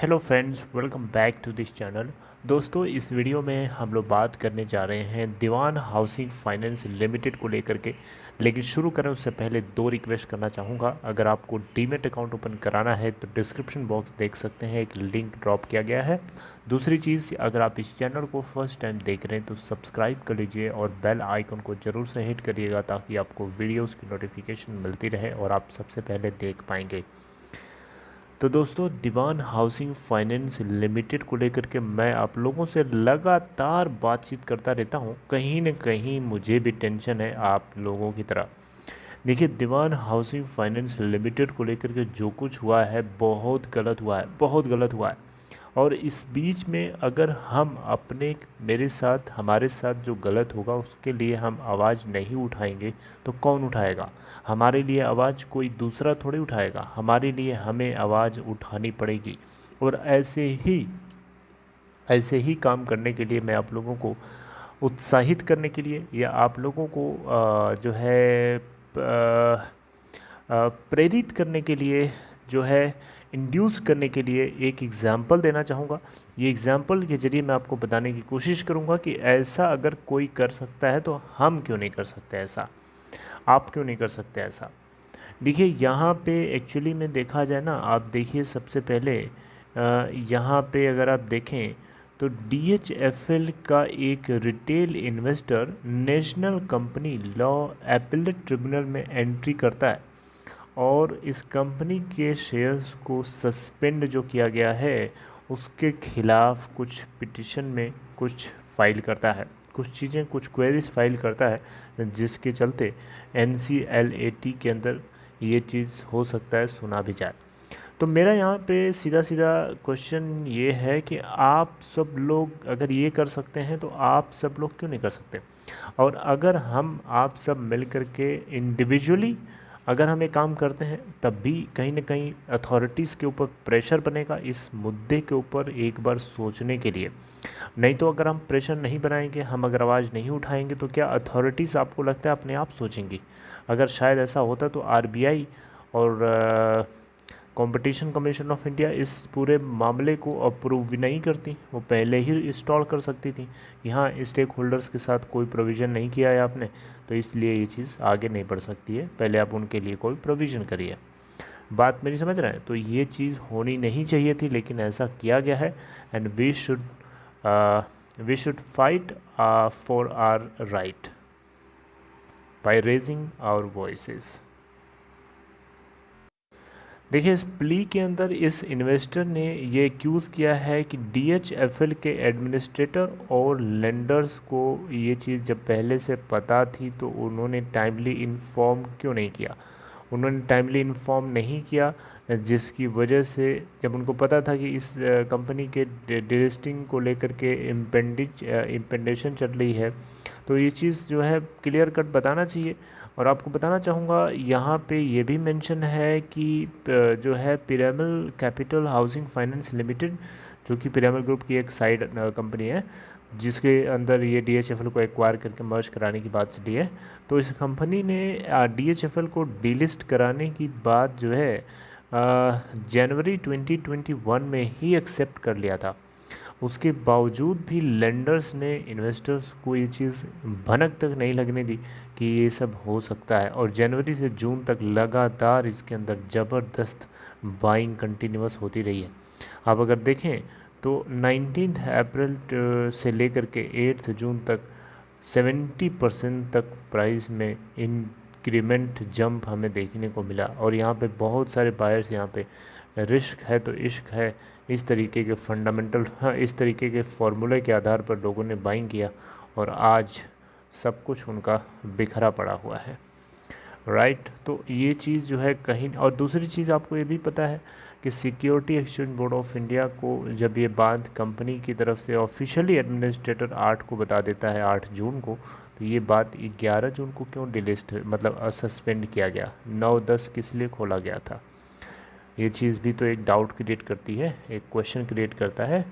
Hello friends, welcome back to this channel. दोस्तों, इस video में हम लोग बात करने जा रहे हैं दीवान हाउसिंग फाइनेंस लिमिटेड को लेकर के। लेकिन शुरू करें उससे पहले दो रिक्वेस्ट करना चाहूँगा। अगर आपको डीमैट अकाउंट ओपन कराना है तो डिस्क्रिप्शन बॉक्स देख सकते हैं, एक लिंक ड्रॉप किया गया है। दूसरी चीज़, अगर आप इस चैनल को फर्स्ट टाइम देख रहे हैं तो सब्सक्राइब कर लीजिए और बेल आइकन को ज़रूर से हिट करिएगा ताकि आपको वीडियोज़ की नोटिफिकेशन मिलती रहे और आप सबसे पहले देख पाएंगे। तो दोस्तों, दीवान हाउसिंग फाइनेंस लिमिटेड को लेकर के मैं आप लोगों से लगातार बातचीत करता रहता हूं। कहीं न कहीं मुझे भी टेंशन है आप लोगों की तरह। देखिए, दीवान हाउसिंग फाइनेंस लिमिटेड को लेकर के जो कुछ हुआ है बहुत गलत हुआ है, बहुत गलत हुआ है। और इस बीच में अगर हम अपने मेरे साथ हमारे साथ जो गलत होगा उसके लिए हम आवाज़ नहीं उठाएंगे तो कौन उठाएगा? हमारे लिए आवाज़ कोई दूसरा थोड़ी उठाएगा, हमारे लिए हमें आवाज़ उठानी पड़ेगी। और ऐसे ही काम करने के लिए मैं आप लोगों को उत्साहित करने के लिए या आप लोगों को जो है प्रेरित करने के लिए, जो है इंड्यूस करने के लिए एक एग्ज़ाम्पल देना चाहूँगा। ये एग्ज़ाम्पल के ज़रिए मैं आपको बताने की कोशिश करूँगा कि ऐसा अगर कोई कर सकता है तो हम क्यों नहीं कर सकते ऐसा, आप क्यों नहीं कर सकते ऐसा। देखिए, यहाँ पे एक्चुअली में देखा जाए ना, आप देखिए सबसे पहले यहाँ पे अगर आप देखें तो DHFL का एक retail investor national company law appellate tribunal में एंट्री करता है और इस कंपनी के शेयर्स को सस्पेंड जो किया गया है उसके खिलाफ कुछ पिटिशन में कुछ फाइल करता है, कुछ चीज़ें, कुछ क्वेरीज फाइल करता है, जिसके चलते NCLAT के अंदर ये चीज़ हो सकता है सुना भी जाए। तो मेरा यहाँ पे सीधा सीधा क्वेश्चन ये है कि आप सब लोग अगर ये कर सकते हैं तो आप सब लोग क्यों नहीं कर सकते? और अगर हम आप सब मिल कर के इंडिविजुअली अगर हम ये काम करते हैं तब भी कहीं ना कहीं अथॉरिटीज़ के ऊपर प्रेशर बनेगा इस मुद्दे के ऊपर एक बार सोचने के लिए। नहीं तो अगर हम प्रेशर नहीं बनाएंगे, हम अगर आवाज़ नहीं उठाएंगे तो क्या अथॉरिटीज़ आपको लगता है अपने आप सोचेंगी? अगर शायद ऐसा होता तो RBI और कंपटीशन कमीशन ऑफ इंडिया इस पूरे मामले को अप्रूव भी नहीं करती, वो पहले ही इंस्टॉल कर सकती थी कि हाँ, स्टेक होल्डर्स के साथ कोई प्रोविज़न नहीं किया है आपने, तो इसलिए ये चीज़ आगे नहीं बढ़ सकती है, पहले आप उनके लिए कोई प्रोविज़न करिए। बात मेरी समझ रहे हैं? तो ये चीज़ होनी नहीं चाहिए थी, लेकिन ऐसा किया गया है। And we should fight for our right by raising our voices. देखिए, इस प्ली के अंदर इस इन्वेस्टर ने ये एक्यूज़ किया है कि DHFL के एडमिनिस्ट्रेटर और लेंडर्स को ये चीज़ जब पहले से पता थी तो उन्होंने टाइमली इन्फॉर्म क्यों नहीं किया? उन्होंने टाइमली इन्फॉर्म नहीं किया, जिसकी वजह से जब उनको पता था कि इस कंपनी के डिलिस्टिंग को लेकर के इम्पेंडेशन चल रही है, तो ये चीज़ जो है क्लियर कट बताना चाहिए। और आपको बताना चाहूँगा यहाँ पे ये भी मेंशन है कि जो है Piramal capital housing finance limited, जो कि पिरामिल ग्रुप की एक साइड कंपनी है जिसके अंदर ये DHFL को एक्वायर करके मर्ज कराने की बात चली है। तो इस कंपनी ने DHFL को डीलिस्ट कराने की बात जो है जनवरी 2021 में ही एक्सेप्ट कर लिया था। उसके बावजूद भी लेंडर्स ने इन्वेस्टर्स को ये चीज़ भनक तक नहीं लगने दी कि ये सब हो सकता है, और जनवरी से जून तक लगातार इसके अंदर ज़बरदस्त बाइंग कंटिन्यूस होती रही है। आप अगर देखें तो 19 अप्रैल से लेकर के 8 जून तक 70% तक प्राइस में इंक्रीमेंट जंप हमें देखने को मिला। और यहाँ पे बहुत सारे बायर्स, यहाँ पे रिस्क है तो इश्क है, इस तरीके के फंडामेंटल, हाँ, इस तरीके के फॉर्मूले के आधार पर लोगों ने बाइंग किया और आज सब कुछ उनका बिखरा पड़ा हुआ है, राइट। तो ये चीज़ जो है कहीं, और दूसरी चीज़ आपको ये भी पता है कि security exchange board of India को जब ये बात कंपनी की तरफ से ऑफिशियली एडमिनिस्ट्रेटर 8 को बता देता है, 8 जून को, तो ये बात 11 जून को क्यों डिलिस्ट, मतलब सस्पेंड किया गया, 9-10 किस लिए खोला गया था? ये चीज़ भी तो एक डाउट क्रिएट करती है, एक क्वेश्चन क्रिएट करता है।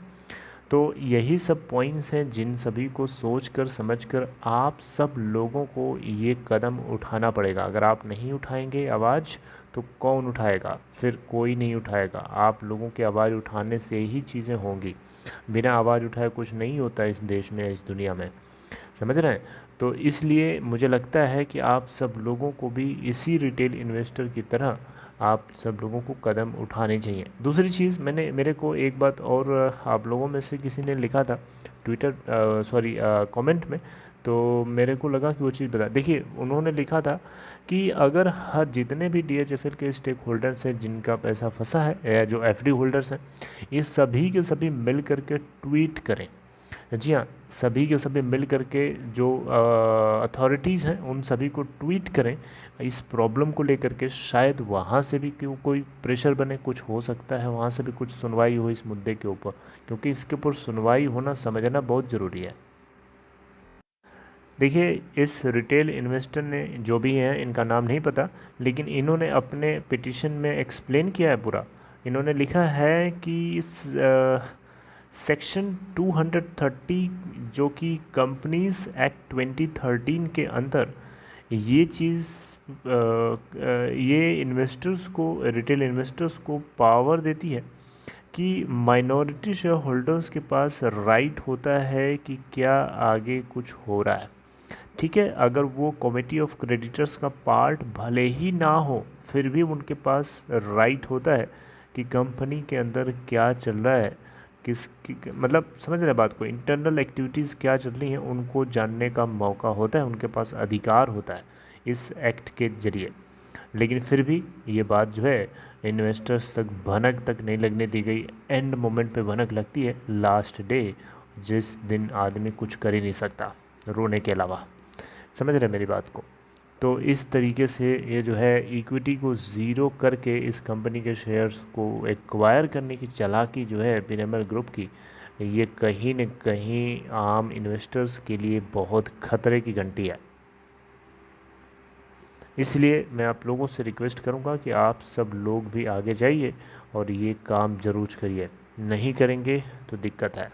तो यही सब पॉइंट्स हैं जिन सभी को सोचकर समझकर आप सब लोगों को ये कदम उठाना पड़ेगा। अगर आप नहीं उठाएंगे आवाज़ तो कौन उठाएगा? फिर कोई नहीं उठाएगा। आप लोगों की आवाज़ उठाने से ही चीज़ें होंगी। बिना आवाज़ उठाए कुछ नहीं होता इस देश में, इस दुनिया में, समझ रहे हैं? तो इसलिए मुझे लगता है कि आप सब लोगों को भी इसी रिटेल इन्वेस्टर की तरह आप सब लोगों को कदम उठाने चाहिए। दूसरी चीज़, मेरे को एक बात और आप लोगों में से किसी ने लिखा था ट्विटर कमेंट में, तो मेरे को लगा कि वो चीज़ बता। देखिए, उन्होंने लिखा था कि अगर हर जितने भी DHFL के स्टेक होल्डर्स हैं जिनका पैसा फंसा है या जो FD होल्डर्स हैं, ये सभी के सभी मिल करके ट्वीट करें। जी हाँ, सभी के सभी मिल करके जो अथॉरिटीज़ हैं उन सभी को ट्वीट करें इस प्रॉब्लम को लेकर के। शायद वहाँ से भी क्यों कोई प्रेशर बने, कुछ हो सकता है वहाँ से भी कुछ सुनवाई हो इस मुद्दे के ऊपर, क्योंकि इसके ऊपर सुनवाई होना समझना बहुत ज़रूरी है। देखिए, इस रिटेल इन्वेस्टर ने, जो भी हैं इनका नाम नहीं पता, लेकिन इन्होंने अपने पिटिशन में एक्सप्लेन किया है पूरा। इन्होंने लिखा है कि इस सेक्शन 230 जो कि कंपनीज एक्ट 2013 के अंदर ये चीज़ ये इन्वेस्टर्स को, रिटेल इन्वेस्टर्स को पावर देती है कि माइनॉरिटी शेयर होल्डर्स के पास राइट होता है कि क्या आगे कुछ हो रहा है। ठीक है, अगर वो कमेटी ऑफ क्रेडिटर्स का पार्ट भले ही ना हो, फिर भी उनके पास राइट होता है कि कंपनी के अंदर क्या चल रहा है, मतलब समझ रहे बात को, इंटरनल एक्टिविटीज़ क्या चल रही हैं उनको जानने का मौका होता है, उनके पास अधिकार होता है इस एक्ट के ज़रिए। लेकिन फिर भी ये बात जो है इन्वेस्टर्स तक भनक तक नहीं लगने दी गई। एंड मोमेंट पे भनक लगती है लास्ट डे, जिस दिन आदमी कुछ कर ही नहीं सकता रोने के अलावा। समझ रहे मेरी बात को? तो इस तरीके से ये जो है इक्विटी को ज़ीरो करके इस कंपनी के शेयर्स को एक्वायर करने की चालाकी जो है पिरामिड ग्रुप की, ये कहीं न कहीं आम इन्वेस्टर्स के लिए बहुत खतरे की घंटी है। इसलिए मैं आप लोगों से रिक्वेस्ट करूंगा कि आप सब लोग भी आगे जाइए और ये काम ज़रूर करिए। नहीं करेंगे तो दिक्कत है।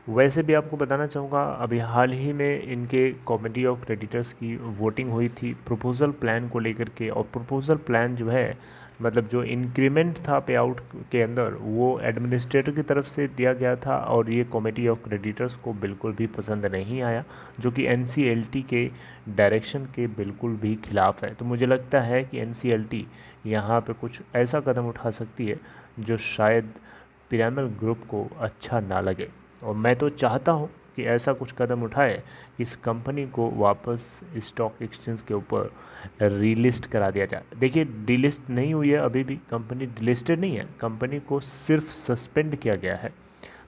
वैसे भी आपको बताना चाहूँगा, अभी हाल ही में इनके कमेटी ऑफ क्रेडिटर्स की वोटिंग हुई थी प्रपोज़ल प्लान को लेकर के। और प्रपोज़ल प्लान जो है, मतलब जो इंक्रीमेंट था पे आउट के अंदर, वो एडमिनिस्ट्रेटर की तरफ से दिया गया था और ये कमेटी ऑफ क्रेडिटर्स को बिल्कुल भी पसंद नहीं आया, जो कि NCLT के डायरेक्शन के बिल्कुल भी खिलाफ़ है। तो मुझे लगता है कि NCLT यहाँ पे कुछ ऐसा कदम उठा सकती है जो शायद पिरामिड ग्रुप को अच्छा ना लगे। और मैं तो चाहता हूँ कि ऐसा कुछ कदम उठाए कि इस कंपनी को वापस स्टॉक एक्सचेंज के ऊपर रीलिस्ट करा दिया जाए। देखिए, डीलिस्ट नहीं हुई है अभी भी, कंपनी डिलिस्टेड नहीं है, कंपनी को सिर्फ सस्पेंड किया गया है।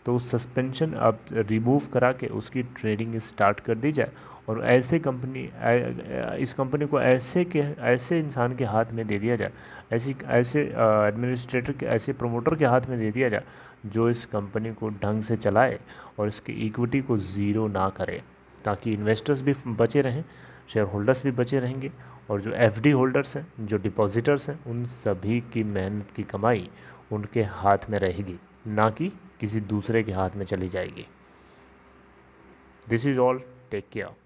तो उस सस्पेंशन अब रिमूव करा के उसकी ट्रेडिंग स्टार्ट कर दी जाए और ऐसे इस कंपनी को ऐसे इंसान के हाथ में दे दिया जाए, ऐसे एडमिनिस्ट्रेटर के, ऐसे प्रमोटर के हाथ में दे दिया जाए जो इस कंपनी को ढंग से चलाए और इसकी इक्विटी को ज़ीरो ना करे, ताकि इन्वेस्टर्स भी बचे रहें, शेयर होल्डर्स भी बचे रहेंगे और जो FD होल्डर्स हैं, जो डिपॉजिटर्स हैं, उन सभी की मेहनत की कमाई उनके हाथ में रहेगी, ना कि किसी दूसरे के हाथ में चली जाएगी। This is all, take care.